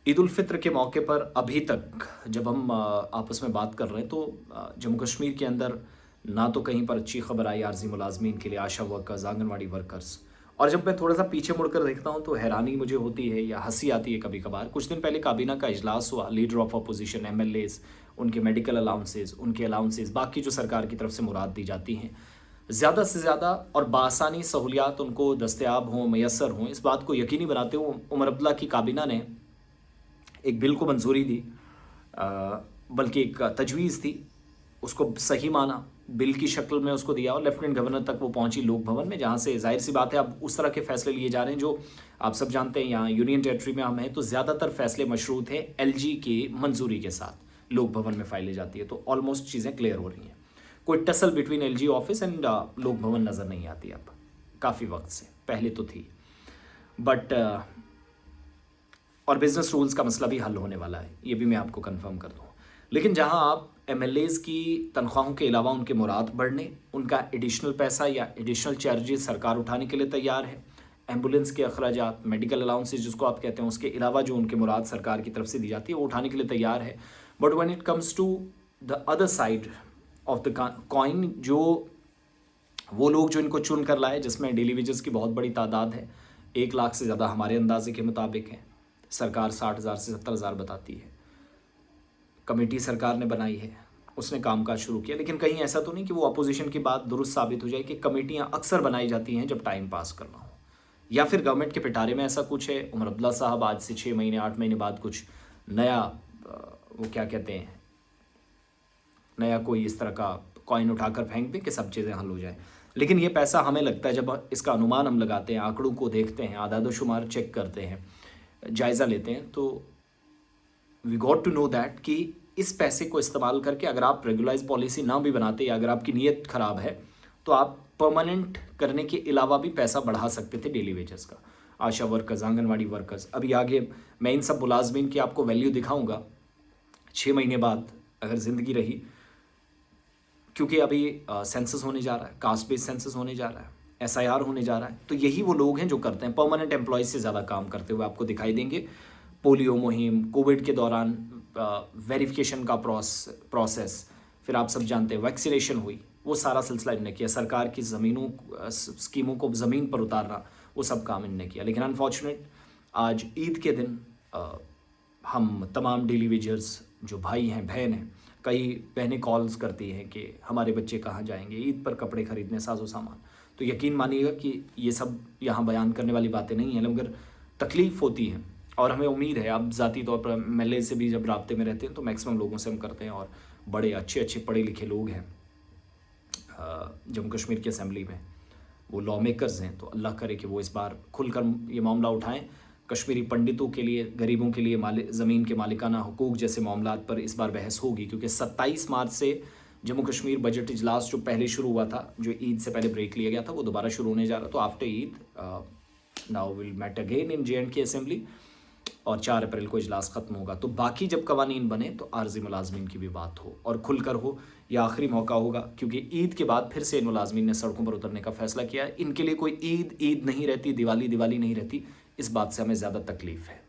ईद उल फित्र के मौके पर अभी तक जब हम आपस में बात कर रहे हैं तो जम्मू कश्मीर के अंदर ना तो कहीं पर अच्छी खबर आई आरजी मुलाजमीन के लिए, आशा वर्कर्स, आंगनवाड़ी वर्कर्स। और जब मैं थोड़ा सा पीछे मुड़कर देखता हूँ तो हैरानी मुझे होती है या हंसी आती है कभी कभार। कुछ दिन पहले काबीना का इजलास हुआ, लीडर ऑफ अपोजिशन, एमएलएज, उनके मेडिकल अलाउंसेज, उनके अलाउंसेज, बाकी जो सरकार की तरफ से मुराद दी जाती हैं, ज़्यादा से ज़्यादा और बासानी सहूलियात उनको दस्तयाब हों, मैसर हों, इस बात को यकीनी बनाते हुए उमर अब्दुल्ला की काबीना ने एक बिल को मंजूरी दी, बल्कि एक तजवीज़ थी, उसको सही माना, बिल की शक्ल में उसको दिया और लेफ्टिनेंट गवर्नर तक वो पहुंची लोक भवन में, जहां से जाहिर सी बात है अब उस तरह के फैसले लिए जा रहे हैं जो आप सब जानते हैं। यहाँ यूनियन टेरिटरी में हम हैं तो ज़्यादातर फैसले मशरूत हैं एलजी की मंजूरी के साथ लोक भवन में फाइलें जाती है, तो ऑलमोस्ट चीज़ें क्लियर हो रही हैं। कोई tussle between LG office and लोक भवन नज़र नहीं आती अब, काफ़ी वक्त से, पहले तो थी बट और बिजनेस रूल्स का मसला भी हल होने वाला है, ये भी मैं आपको कंफर्म कर दूँ। लेकिन जहां आप एमएलएज की तनख्वाहों के अलावा उनके मुराद बढ़ने, उनका एडिशनल पैसा या एडिशनल चार्जेस सरकार उठाने के लिए तैयार है, एम्बुलेंस के अखराजात, मेडिकल अलाउंसेज जिसको आप कहते हैं, उसके अलावा जो उनके मुराद सरकार की तरफ से दी जाती है वो उठाने के लिए तैयार है। But when it comes to the other side of the coin, जो वो लोग जो इनको चुन कर लाए, जिसमें डेली वेजेस की बहुत बड़ी तादाद है, 1 लाख से ज़्यादा हमारे अंदाजे के मुताबिक है, सरकार 60,000 से 70,000 बताती है, कमेटी सरकार ने बनाई है, उसने कामकाज शुरू किया। लेकिन कहीं ऐसा तो नहीं कि वो अपोजिशन की बात दुरुस्त साबित हो जाए कि कमेटियां अक्सर बनाई जाती हैं जब टाइम पास करना हो, या फिर गवर्नमेंट के पिटारे में ऐसा कुछ है। उमर अब्दुल्ला साहब आज से 6 महीने 8 महीने बाद कुछ नया वो क्या कहते हैं, नया कोई इस तरह का कॉइन उठाकर फेंक दें कि सब चीज़ें हल हो जाए। लेकिन ये पैसा हमें लगता है, जब इसका अनुमान हम लगाते हैं, आंकड़ों को देखते हैं, आदाद शुमार चेक करते हैं, जायज़ा लेते हैं, तो we got to know that कि इस पैसे को इस्तेमाल करके अगर आप रेगुलाइज पॉलिसी ना भी बनाते या अगर आपकी नीयत ख़राब है तो आप परमानेंट करने के अलावा भी पैसा बढ़ा सकते थे डेली वेजेस का। आशा वर्कर्स, आंगनवाड़ी वर्कर्स, अभी आगे मैं इन सब मुलाजमीन की आपको वैल्यू दिखाऊंगा 6 महीने बाद अगर ज़िंदगी रही, क्योंकि अभी सेंसस होने जा रहा है, कास्ट बेस्ड सेंसस होने जा रहा है, एसआईआर होने जा रहा है, तो यही वो लोग हैं जो करते हैं। परमानेंट एम्प्लॉयज़ से ज़्यादा काम करते हुए आपको दिखाई देंगे। पोलियो मुहिम, कोविड के दौरान वेरिफिकेशन का प्रोसेस, फिर आप सब जानते हैं वैक्सीनेशन हुई, वो सारा सिलसिला इनने किया। सरकार की ज़मीनों स्कीमों को ज़मीन पर उतारना, वो सब काम इनने किया। लेकिन अनफॉर्चुनेट आज ईद के दिन हम तमाम डेली वेजर्स जो भाई हैं, बहन हैं, कई बहनें कॉल्स करती हैं कि हमारे बच्चे कहाँ जाएंगे ईद पर कपड़े खरीदने, साजो सामान। तो यकीन मानिएगा कि ये सब यहाँ बयान करने वाली बातें नहीं हैं, मगर तकलीफ़ होती है। और हमें उम्मीद है, आप ज़ाती तौर पर एमएलए से भी जब राब्ते में रहते हैं तो मैक्सिमम लोगों से हम करते हैं, और बड़े अच्छे अच्छे पढ़े लिखे लोग हैं जम्मू कश्मीर की असेंबली में, वो लॉ मेकर्स हैं, तो अल्लाह करे कि वो इस बार खुलकर ये मामला उठाएं। कश्मीरी पंडितों के लिए, गरीबों के लिए ज़मीन के मालिकाना हुकूक जैसे मामलात पर इस बार बहस होगी, क्योंकि 27 मार्च से जम्मू कश्मीर बजट इजलास जो पहले शुरू हुआ था, जो ईद से पहले ब्रेक लिया गया था, वो दोबारा शुरू होने जा रहा है। तो after Eid now will met again in JNK assembly, और 4 अप्रैल को इजलास ख़त्म होगा। तो बाकी जब कवानीन बने तो आर्जी मुलाजमीन की भी बात हो और खुलकर हो, या आखिरी मौका होगा, क्योंकि ईद के बाद फिर से इन मुलाजमीन ने सड़कों पर उतरने का फैसला किया है। इनके लिए कोई ईद ईद नहीं रहती, दिवाली दिवाली नहीं रहती, इस बात से हमें ज़्यादा तकलीफ़ है।